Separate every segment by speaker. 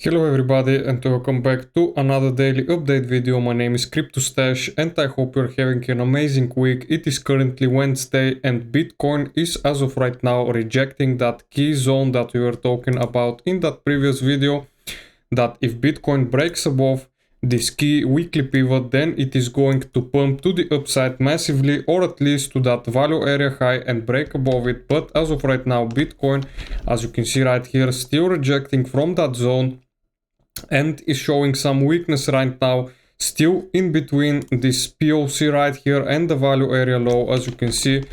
Speaker 1: Hello everybody and welcome back to another daily update video. My name is CryptoStash and I hope you're having an amazing week. It is currently Wednesday and Bitcoin is as of right now rejecting that key zone that we were talking about in that previous video, that if Bitcoin breaks above this key weekly pivot, then it is going to pump to the upside massively, or at least to that value area high and break above it. But as of right now, Bitcoin, as you can see right here, still rejecting from that zone and is showing some weakness right now, still in between this POC right here and the value area low. As you can see,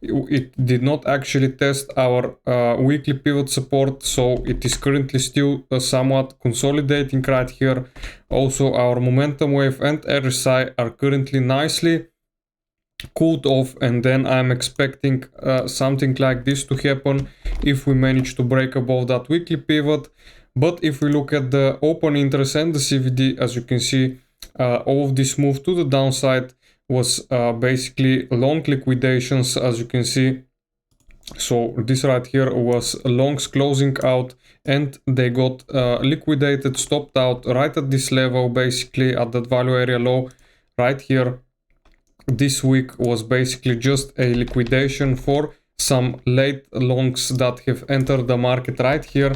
Speaker 1: it did not actually test our weekly pivot support, so it is currently still somewhat consolidating right here. Also, our momentum wave and RSI are currently nicely cooled off, and then I'm expecting something like this to happen if we manage to break above that weekly pivot. But if we look at the open interest and the CVD, as you can see, all of this move to the downside was basically long liquidations, as you can see. So this right here was longs closing out and they got liquidated, stopped out right at this level, basically at that value area low right here. This week was basically just a liquidation for some late longs that have entered the market right here,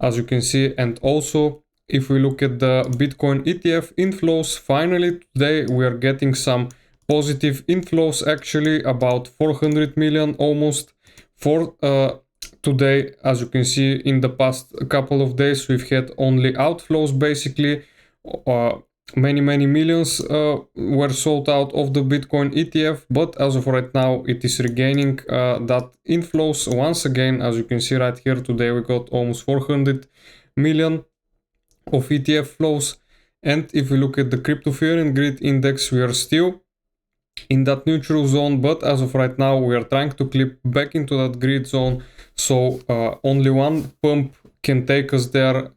Speaker 1: as you can see. And also, if we look at the Bitcoin ETF inflows, finally today we are getting some positive inflows, actually about 400 million almost for today. As you can see, in the past couple of days we've had only outflows, basically. Many millions were sold out of the Bitcoin ETF, but as of right now it is regaining that inflows once again. As you can see right here, today we got almost 400 million of ETF flows. And if we look at the crypto fear and greed index, we are still in that neutral zone, but as of right now we are trying to clip back into that greed zone. So only one pump can take us there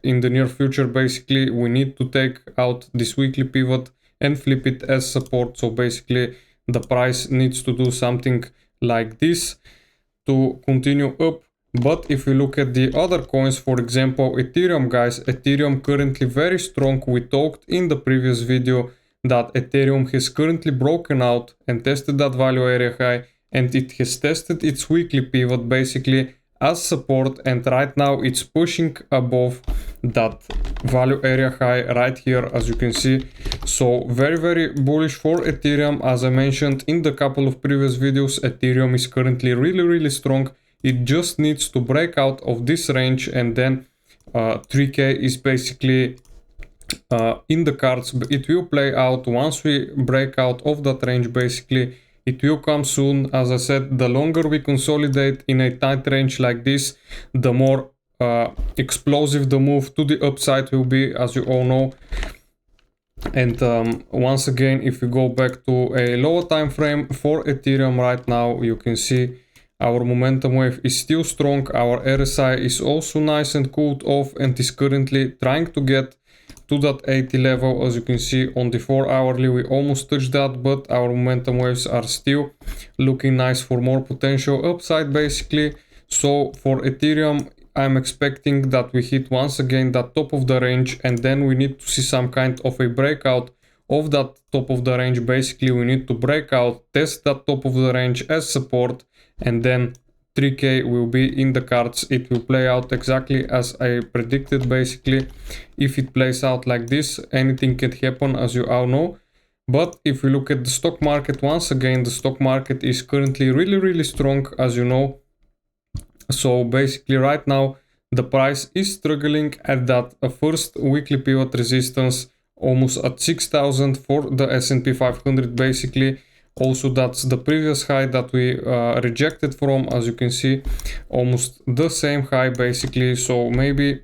Speaker 1: in the near future. Basically, we need to take out this weekly pivot and flip it as support. So basically the price needs to do something like this to continue up. But if we look at the other coins, for example Ethereum, guys, Ethereum currently very strong. We talked in the previous video that Ethereum has currently broken out and tested that value area high, and it has tested its weekly pivot basically as support, and right now it's pushing above that value area high right here, as you can see. So very bullish for Ethereum. As I mentioned in the couple of previous videos, Ethereum is currently really strong. It just needs to break out of this range, and then 3k is basically in the cards. It will play out once we break out of that range. Basically it will come soon. As I said, the longer we consolidate in a tight range like this, the more explosive the move to the upside will be, as you all know. And once again, if we go back to a lower time frame for Ethereum right now, you can see our momentum wave is still strong. Our RSI is also nice and cooled off and is currently trying to get to that 80 level. As you can see on the 4 hourly, we almost touched that, but our momentum waves are still looking nice for more potential upside basically. So for Ethereum, I'm expecting that we hit once again that top of the range, and then we need to see some kind of a breakout of that top of the range. Basically we need to break out, test that top of the range as support, and then 3k will be in the cards. It will play out exactly as I predicted basically. If it plays out like this, anything can happen, as you all know. But if we look at the stock market, once again the stock market is currently really strong, as you know. So basically right now the price is struggling at that first weekly pivot resistance, almost at 6,000 for the S&P 500 basically. Also, that's the previous high that we rejected from, as you can see, almost the same high basically. So maybe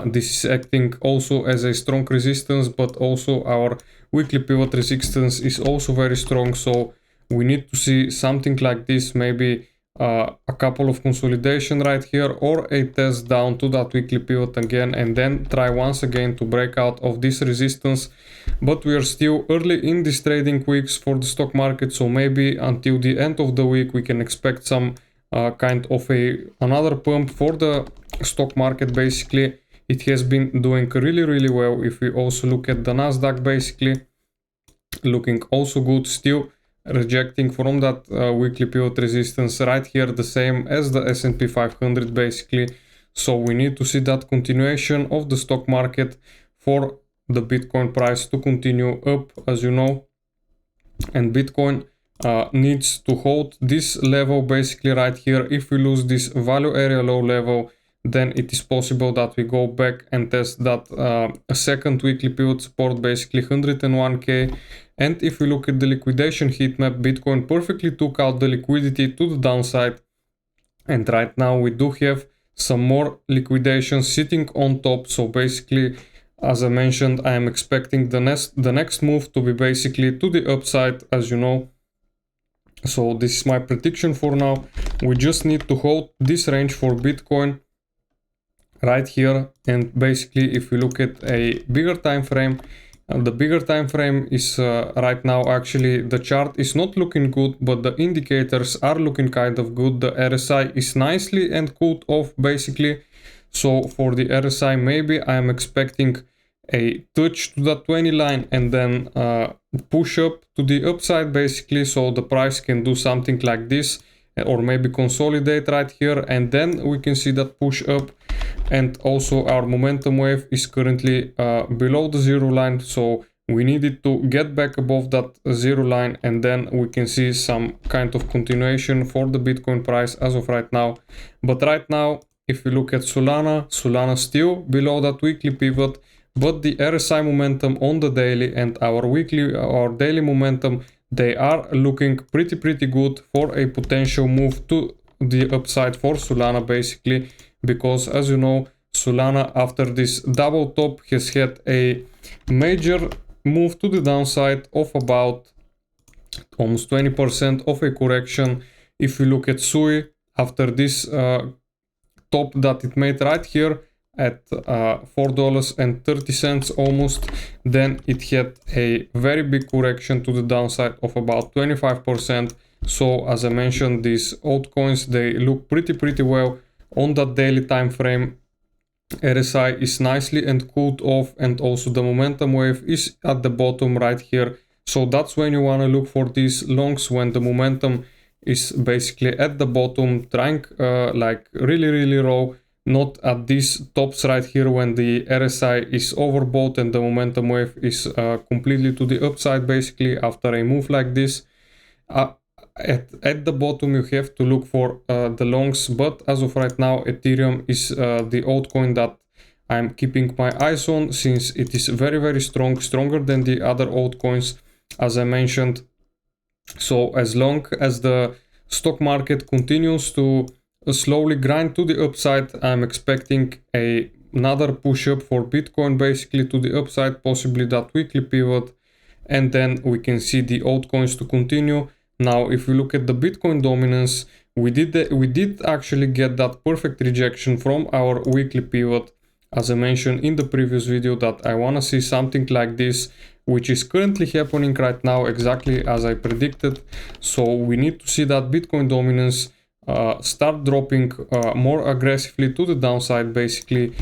Speaker 1: this is acting also as a strong resistance, but also our weekly pivot resistance is also very strong. So we need to see something like this, maybe a couple of consolidation right here, or a test down to that weekly pivot again, and then try once again to break out of this resistance. But we are still early in these trading weeks for the stock market, so maybe until the end of the week we can expect some kind of another pump for the stock market basically. it has been doing really well. If we also look at the Nasdaq, basically looking also good, still rejecting from that weekly pivot resistance right here, the same as the S&P 500 basically. So we need to see that continuation of the stock market for the Bitcoin price to continue up, as you know, and Bitcoin needs to hold this level basically right here. If we lose this value area low level, then it is possible that we go back and test that a second weekly pivot support, basically 101k. And if we look at the liquidation heat map, Bitcoin perfectly took out the liquidity to the downside, and right now we do have some more liquidation sitting on top. So basically, as I mentioned, I am expecting the next move to be basically to the upside, as you know. So this is my prediction for now. We just need to hold this range for Bitcoin right here, and basically if we look at a bigger time frame, the bigger time frame is right now, actually the chart is not looking good, but the indicators are looking kind of good. The RSI is nicely and cooled off basically. So for the RSI, maybe I am expecting a touch to that 20 line and then push up to the upside basically, so the price can do something like this, or maybe consolidate right here, and then we can see that push up. And also our momentum wave is currently below the zero line, so we needed to get back above that zero line, and then we can see some kind of continuation for the Bitcoin price as of right now. But right now, if we look at Solana still below that weekly pivot, but the RSI momentum on the daily and our daily momentum, they are looking pretty good for a potential move to the upside for Solana basically, because as you know, Solana after this double top has had a major move to the downside of about almost 20% of a correction. If we look at SUI, after this top that it made right here at $4.30 almost, then it had a very big correction to the downside of about 25%. So as I mentioned, these altcoins, they look pretty well on that daily time frame. RSI is nicely and cooled off, and also the momentum wave is at the bottom right here. So that's when you want to look for these longs, when the momentum is basically at the bottom, trying like really low, not at these tops right here when the RSI is overbought and the momentum wave is completely to the upside basically after a move like this. At the bottom you have to look for the longs, but as of right now Ethereum is the altcoin that I'm keeping my eyes on, since it is very strong, stronger than the other altcoins as I mentioned. So as long as the stock market continues to slowly grind to the upside, I'm expecting another push up for Bitcoin basically to the upside, possibly that weekly pivot, and then we can see the altcoins to continue. Now if we look at the Bitcoin dominance, we did actually get that perfect rejection from our weekly pivot, as I mentioned in the previous video that I want to see something like this, which is currently happening right now exactly as I predicted. So we need to see that Bitcoin dominance start dropping more aggressively to the downside basically,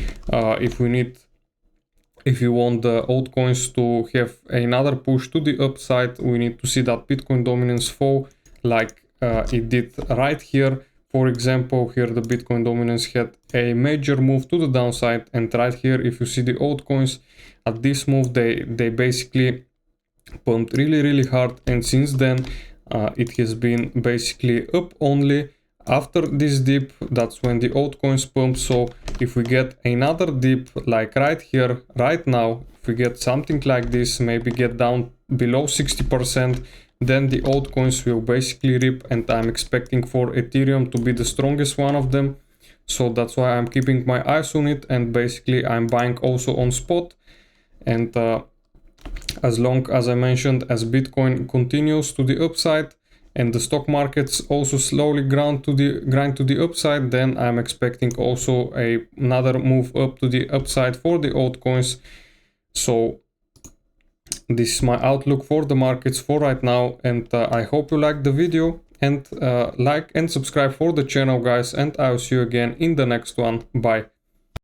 Speaker 1: if you want the altcoins to have another push to the upside. We need to see that Bitcoin dominance fall like it did right here. For example, here the Bitcoin dominance had a major move to the downside, and right here if you see the altcoins at this move, they basically pumped really hard, and since then it has been basically up only. After this dip, that's when the altcoins pump. So if we get another dip like right here, right now, if we get something like this, maybe get down below 60%, then the altcoins will basically rip, and I'm expecting for Ethereum to be the strongest one of them. So that's why I'm keeping my eyes on it, and basically I'm buying also on spot. And as long as I mentioned, as Bitcoin continues to the upside and the stock markets also slowly grind to the upside, then I'm expecting also another move up to the upside for the altcoins. So this is my outlook for the markets for right now, and I hope you liked the video, and like and subscribe for the channel guys, and I'll see you again in the next one. Bye.